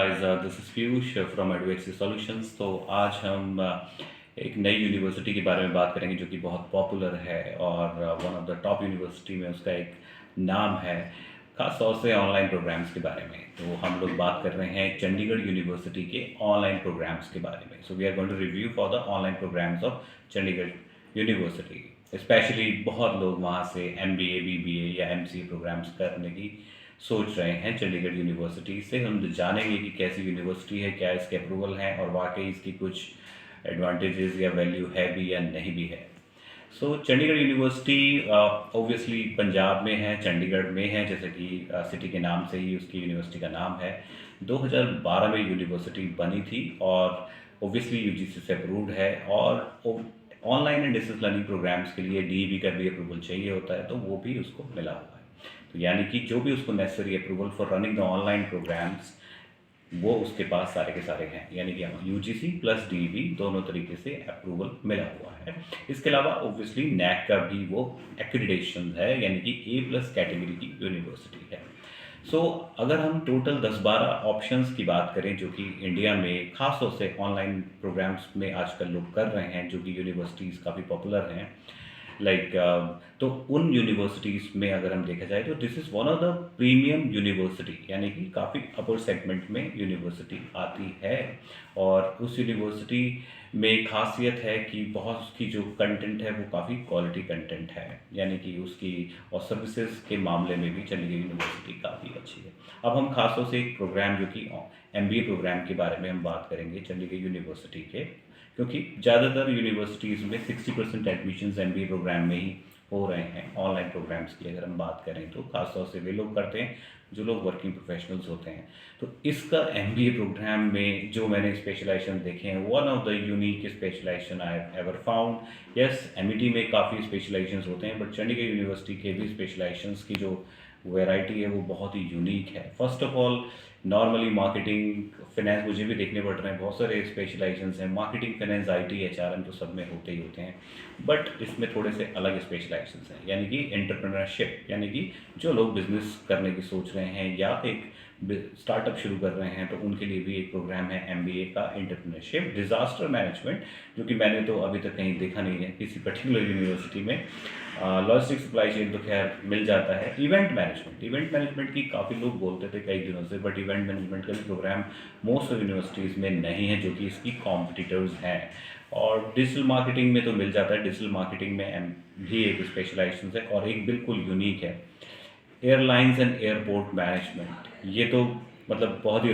guys, this is Piyush from Advexi solutions. तो आज हम एक नई यूनिवर्सिटी के बारे में बात करेंगे जो कि बहुत पॉपुलर है और one of the top university में उसका एक नाम है, खास तौर से ऑनलाइन प्रोग्राम्स के बारे में। तो हम लोग बात कर रहे हैं चंडीगढ़ यूनिवर्सिटी के ऑनलाइन प्रोग्राम्स के बारे में। So we are going to review for the online programmes of Chandigarh university. Specially बहुत लोग वहाँ से MBA, BBA या MCA प्रोग्राम्स करने की सोच रहे हैं। चंडीगढ़ यूनिवर्सिटी से हम जानेंगे कि कैसी यूनिवर्सिटी है, क्या इसके अप्रूवल हैं और वाकई इसकी कुछ एडवांटेजेस या वैल्यू है भी या नहीं भी है। सो चंडीगढ़ यूनिवर्सिटी ऑब्वियसली पंजाब में है, चंडीगढ़ में है, जैसे कि सिटी के नाम से ही उसकी यूनिवर्सिटी का नाम है। 2012 में यूनिवर्सिटी बनी थी और ऑब्वियसली UGC से अप्रूव्ड है और online and distance learning programmes के लिए DEB का भी अप्रूवल चाहिए होता है, तो वो भी उसको मिला हुआ है। तो यानी कि जो भी उसको necessary approval for running the online programmes वो उसके पास सारे के सारे हैं, यानी कि UGC प्लस DEB दोनों तरीके से अप्रूवल मिला हुआ है। इसके अलावा ऑब्वियसली NAAC का भी वो एक्रीडिटेशन है, यानी कि A+ कैटेगरी की यूनिवर्सिटी है। सो अगर हम टोटल 10-12 ऑप्शंस की बात करें जो कि इंडिया में खास तौर से ऑनलाइन प्रोग्राम्स में आजकल लोग कर रहे हैं, जो कि यूनिवर्सिटीज़ काफ़ी पॉपुलर हैं, तो उन यूनिवर्सिटीज़ में अगर हम देखा जाए तो this is one of the premium university, यानी कि काफ़ी अपर सेगमेंट में यूनिवर्सिटी आती है। और उस यूनिवर्सिटी में खासियत है कि बहुत उसकी जो कंटेंट है वो काफ़ी क्वालिटी कंटेंट है, यानी कि उसकी और सर्विसेज के मामले में भी चंडीगढ़ यूनिवर्सिटी काफ़ी अच्छी है। अब हम खास तौर से एक प्रोग्राम जो कि MBA प्रोग्राम के बारे में हम बात करेंगे चंडीगढ़ यूनिवर्सिटी के, क्योंकि ज़्यादातर यूनिवर्सिटीज़ में 60% एडमिशन्स MBA प्रोग्राम में ही हो रहे हैं। ऑनलाइन प्रोग्राम्स की अगर हम बात करें तो खासतौर से वे लोग करते हैं जो लोग वर्किंग प्रोफेशनल्स होते हैं। तो इसका MBA प्रोग्राम में जो मैंने स्पेशलाइजेशन देखे हैं, one of the unique specialisation I have ever found. Yes, MET में काफ़ी स्पेशलाइजेशंस होते हैं, बट चंडीगढ़ यूनिवर्सिटी के भी स्पेशलाइजेशंस की जो वैरायटी है वो बहुत ही यूनिक है। First of all normally marketing, finance मुझे भी देखने पड़ रहे हैं, बहुत सारे स्पेशलाइजेशंस हैं। मार्केटिंग, फाइनेंस, IT, HRM तो सब में होते ही होते हैं, बट इसमें थोड़े से अलग स्पेशलाइजेशंस हैं, यानी कि एंटरप्रेन्योरशिप, यानी कि जो लोग बिजनेस करने की सोच रहे हैं या एक स्टार्टअप शुरू कर रहे हैं तो उनके लिए भी एक प्रोग्राम है MBA का, एंटरप्रेन्योरशिप। डिज़ास्टर मैनेजमेंट, जो कि मैंने तो अभी तक कहीं देखा नहीं है किसी पर्टिकुलर यूनिवर्सिटी में। लॉजिस्टिक सप्लाई चेन तो खैर मिल जाता है। इवेंट मैनेजमेंट की काफ़ी लोग बोलते थे कई दिनों से, बट इवेंट मैनेजमेंट का भी प्रोग्राम मोस्ट ऑफ यूनिवर्सिटीज़ में नहीं है, जो कि इसकी कॉम्पिटिटर्स हैं। और डिजिटल मार्केटिंग में तो मिल जाता है, डिजिटल मार्केटिंग में भी एक स्पेशलाइजेशन है और एक बिल्कुल यूनिक है एयरलाइंस एंड एयरपोर्ट मैनेजमेंट। ये तो मतलब बहुत ही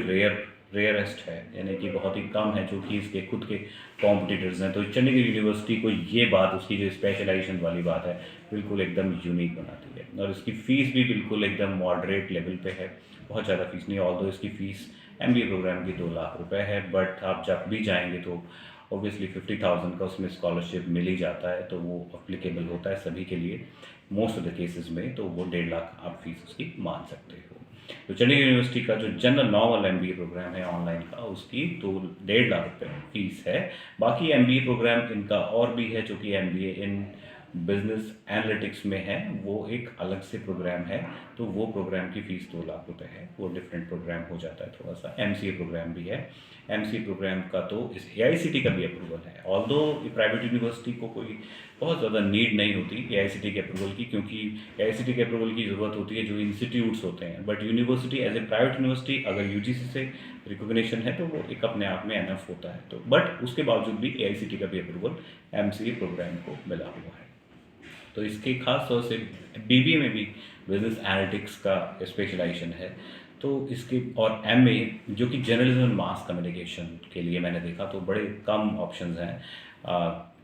रेयरेस्ट है, यानी कि बहुत ही कम है जो कि इसके खुद के कॉम्पिटिटर्स हैं। तो चंडीगढ़ यूनिवर्सिटी को ये बात, उसकी जो स्पेशलाइजेशन वाली बात है, बिल्कुल एकदम यूनिक बनाती है। और इसकी फ़ीस भी बिल्कुल एकदम मॉडरेट लेवल पे है, बहुत ज़्यादा फीस नहीं। ऑल्दो इसकी फ़ीस MBA प्रोग्राम की 2 लाख रुपए है, बट आप जब भी जाएंगे तो ऑब्वियसली 50,000 का उसमें स्कॉलरशिप मिल ही जाता है, तो वो अप्लीकेबल होता है सभी के लिए मोस्ट ऑफ द केसेस में। तो वो 1.5 लाख आप फीस उसकी मान सकते हो। तो चंडीगढ़ यूनिवर्सिटी का जो जनरल नॉर्मल MBA प्रोग्राम है ऑनलाइन का, उसकी तो 1.5 लाख रुपये फीस है। बाकी MBA प्रोग्राम इनका और भी है, जो कि MBA इन बिजनेस एनालिटिक्स में है, वो एक अलग से प्रोग्राम है। तो वो प्रोग्राम की फ़ीस 2 लाख रुपए है, वो डिफरेंट प्रोग्राम हो जाता है थोड़ा सा। MCA प्रोग्राम भी है। MCA प्रोग्राम का तो इस AICT का भी अप्रूवल है, ऑल्दो प्राइवेट यूनिवर्सिटी को कोई बहुत ज़्यादा नीड नहीं होती AICT के अप्रूवल की, क्योंकि AICT के अप्रूवल की ज़रूरत होती है जो इंस्टीट्यूट्स होते हैं। But university as a private university अगर UGC से रिकॉग्निशन है तो वो एक अपने आप में एनफ होता है। तो बट उसके बावजूद भी AICT का भी अप्रूवल MCA प्रोग्राम को मिला हुआ है। तो इसके खास तौर से BBA में भी बिजनेस एनालिटिक्स का स्पेशलाइजेशन है। तो इसके और MA जो कि जर्नलिज्म एंड मास कम्युनिकेशन के लिए मैंने देखा तो बड़े कम ऑप्शंस हैं,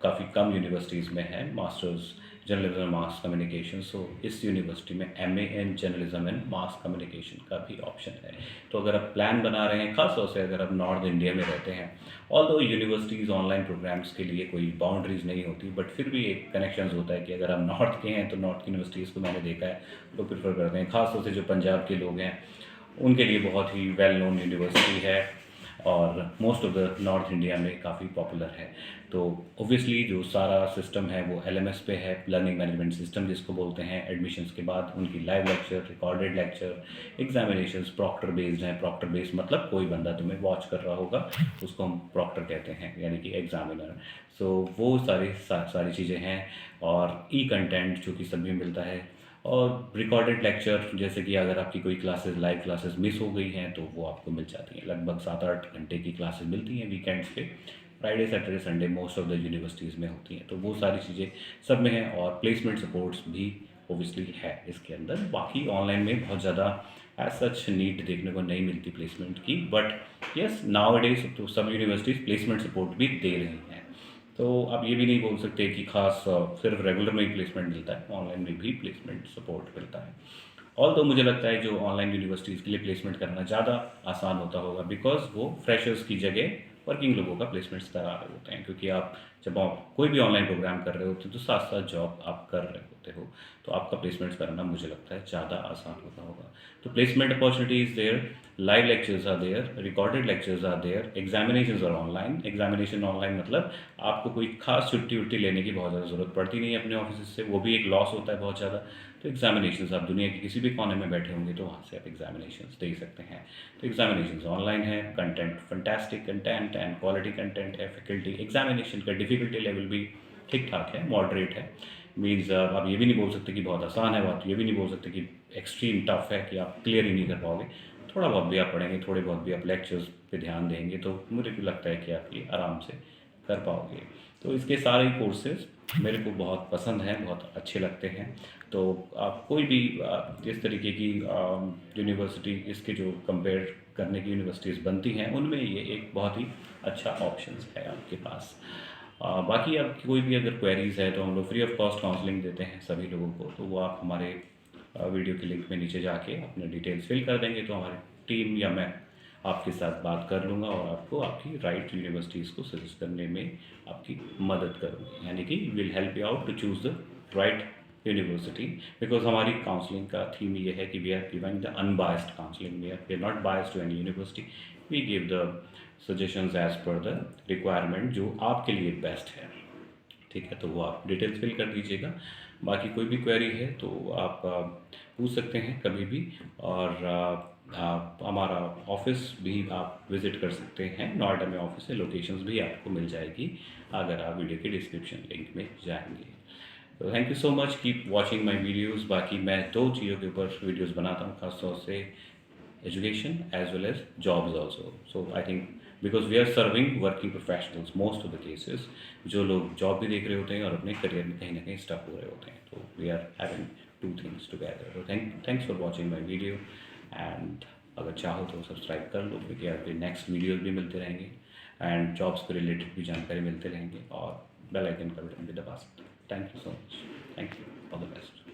काफ़ी कम यूनिवर्सिटीज़ में है masters journalism and mass communication. So इस यूनिवर्सिटी में MA in journalism and mass communication का भी ऑप्शन है। तो अगर आप प्लान बना रहे हैं, खास तौर से अगर आप नॉर्थ इंडिया में रहते हैं, ऑल्दो यूनिवर्सिटीज़ ऑनलाइन प्रोग्राम्स के लिए कोई बाउंड्रीज नहीं होती, बट फिर भी एक कनेक्शंस होता है कि अगर आप नॉर्थ के हैं तो नॉर्थ यूनिवर्सिटीज़ को मैंने देखा है लोग प्रेफर करते हैं। खास तौर से जो पंजाब के लोग हैं उनके लिए बहुत ही वेल नोन यूनिवर्सिटी है और most of the north India में काफ़ी पॉपुलर है। तो ऑब्वियसली जो सारा सिस्टम है वो LMS पे है, लर्निंग मैनेजमेंट सिस्टम जिसको बोलते हैं। एडमिशन्स के बाद उनकी live lecture, recorded lecture, examinations proctor based हैं। प्रॉक्टर बेस्ड मतलब कोई बंदा तुम्हें वॉच कर रहा होगा, उसको हम प्रॉक्टर कहते हैं, यानी कि एग्जामिनर। सो वो सारी चीज़ें हैं, और ई कंटेंट जो कि सभी मिलता है, और रिकॉर्डेड लेक्चर जैसे कि अगर आपकी कोई क्लासेस, लाइव क्लासेस मिस हो गई हैं तो वो आपको मिल जाती हैं। लगभग 7-8 घंटे की क्लासेस मिलती हैं वीकेंड्स पे, Friday Saturday Sunday most of the universities में होती हैं। तो वो सारी चीज़ें सब में हैं, और प्लेसमेंट सपोर्ट्स भी ओबियसली है इसके अंदर। बाकी ऑनलाइन में बहुत ज़्यादा एज सच नीड देखने को नहीं मिलती प्लेसमेंट की, बट येस नाउ डेज तो सब यूनिवर्सिटीज़ प्लेसमेंट सपोर्ट भी दे रही हैं। तो आप ये भी नहीं बोल सकते कि खास सिर्फ रेगुलर में ही प्लेसमेंट मिलता है, ऑनलाइन में भी प्लेसमेंट सपोर्ट मिलता है। ऑल तो मुझे लगता है जो ऑनलाइन यूनिवर्सिटीज़ के लिए प्लेसमेंट करना ज़्यादा आसान होता होगा, बिकॉज वो फ्रेशर्स की जगह वर्किंग लोगों का प्लेसमेंट्स करा रहे होते हैं। क्योंकि आप जब आप कोई भी ऑनलाइन प्रोग्राम कर रहे होते हो तो साथ साथ जॉब आप कर रहे होते हो, तो आपका प्लेसमेंट्स करना मुझे लगता है ज़्यादा आसान होता होगा। तो placement opportunities there, live lectures are there, recorded lectures are there, examinations are online. Examination online मतलब आपको कोई खास छुट्टी उट्टी लेने की बहुत ज़्यादा ज़रूरत पड़ती नहीं है अपने ऑफिस से, वो भी एक लॉस होता है बहुत ज़्यादा। तो एग्जामिनेशंस आप दुनिया के किसी भी कोने में बैठे होंगे तो वहाँ से आप एग्जामिनेशंस दे सकते हैं। तो एग्जामिनेशंस ऑनलाइन है, content fantastic content and quality content है। फैकल्टी एग्जामिनेशन का डिफ़िकल्टी लेवल भी ठीक ठाक है, मॉडरेट है। मीन्स आप ये भी नहीं बोल सकते कि बहुत आसान है, बात ये भी नहीं बोल सकते कि एक्सट्रीम टफ है कि आप क्लियर ही नहीं कर पाओगे। थोड़ा बहुत भी आप पढ़ेंगे, थोड़े बहुत भी आप लेक्चर्स पे ध्यान देंगे तो मुझे भी लगता है कि आप ये आराम से कर पाओगे। तो इसके सारे कोर्सेज मेरे को बहुत पसंद हैं, बहुत अच्छे लगते हैं। तो आप कोई भी इस तरीके की यूनिवर्सिटी, इसके जो कंपेयर करने की यूनिवर्सिटीज़ बनती हैं उनमें ये एक बहुत ही अच्छा ऑप्शंस है आपके पास। बाकी आपकी कोई भी अगर क्वेरीज़ है तो हम लोग फ्री ऑफ कॉस्ट काउंसलिंग देते हैं सभी लोगों को। तो वो आप हमारे वीडियो के लिंक में नीचे जाके अपने डिटेल्स फिल कर देंगे तो हमारी टीम या मैं आपके साथ बात कर लूँगा और आपको आपकी राइट यूनिवर्सिटीज़ को सजेस्ट करने में आपकी मदद करूँगी। यानी कि will help you out to choose the right university, because हमारी काउंसलिंग का थीम ये है कि we are giving the unbiased counselling. We are not biased to any university, we give the suggestions as per the requirement जो आपके लिए best है। ठीक है, तो वो आप डिटेल्स फिल कर दीजिएगा। बाकी कोई भी क्वेरी है तो आप पूछ सकते हैं कभी भी, और आप हमारा ऑफिस भी आप विज़िट कर सकते हैं। नोएडा में ऑफिस है, लोकेशंस भी आपको मिल जाएगी अगर आप वीडियो के डिस्क्रिप्शन लिंक में जाएंगे। तो thank you so much, keep watching my videos. बाकी मैं 2 चीज़ों के ऊपर वीडियोज़ बनाता हूँ, खासतौर से education as well as jobs also. So I think because we are serving working professionals most of the cases, जो लोग जॉब भी देख रहे होते हैं और अपने करियर में कहीं ना कहीं स्टक हो रहे होते हैं, तो we are having 2 things together. तो thanks for watching my video, and अगर चाहो तो सब्सक्राइब कर लो, क्योंकि आपके नेक्स्ट वीडियोज भी मिलते रहेंगे एंड जॉब्स के रिलेटेड भी जानकारी मिलते रहेंगे, और बेल आइकन का बटन भी दबा सकते हो। Thank you so much, thank you, all the best.